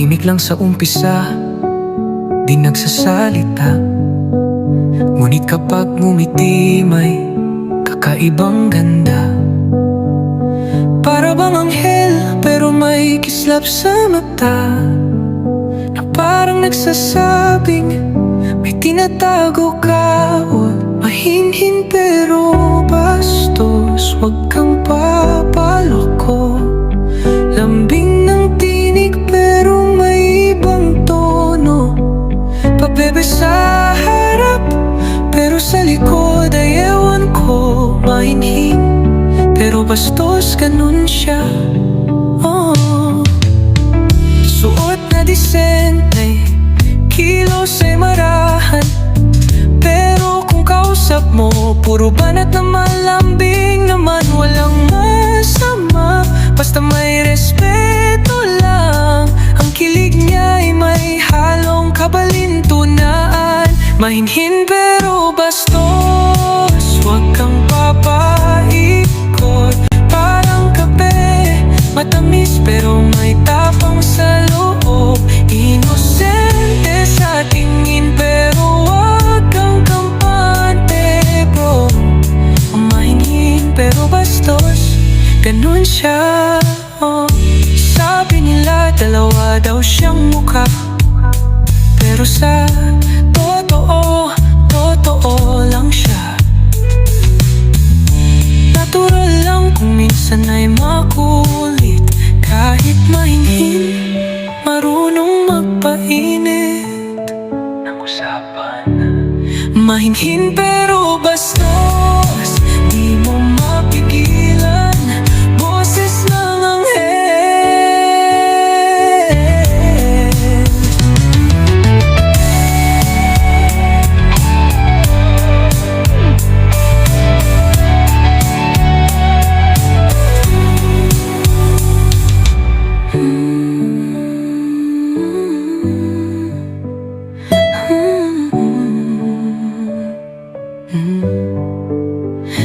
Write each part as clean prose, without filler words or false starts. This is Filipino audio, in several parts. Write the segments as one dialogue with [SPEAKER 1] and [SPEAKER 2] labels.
[SPEAKER 1] Tahimik lang sa umpisa, di nagsasalita. Ngunit kapag ngumiti may kakaibang ganda. Para bang anghel pero may kislap sa mata, na parang nagsasabing may tinatago ka. O mahinhin pero bastos, wag kang papaloko. Lambing ng tinig pero may ibang tono. Pabebe sa harap pero sa likod ay ewan ko. Mahinhin pero bastos, ganun siya. Oh. Suot na disente, kilos ay marahan, pero kung kausap mo puro banat na malambing naman. Walang masama, basta may respeto lang. Ang kilig niya ay may halong kabalintunaan. Mahinhin pero bastos, wag kang papaikot. Parang kape, matamis pero may tapang sa loob. Inosente sa tingin pero wag kang kampante, bro. Mahinhin pero bastos, ganun siya. Oh. Sabi nila dalawa daw siyang mukha, pero sa totoo lang siya. Natural lang kung minsan ay makulit. Kahit mahinhin, marunong magpainit ng usapan. Mahinhin pero bastos, di mo mapigilan. Boses ng anghel.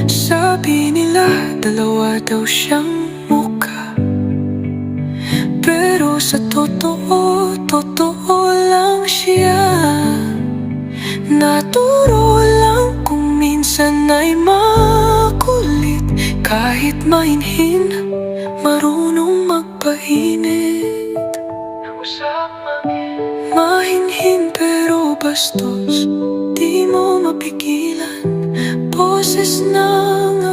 [SPEAKER 1] Sabi nila dalawa daw siyang mukha, pero sa totoo lang siya. Naturo lang kung minsan ay makulit. Kahit mahinhin, marunong magpainit. Mahinhin pero bastos, di mo mapigilan. Boses ng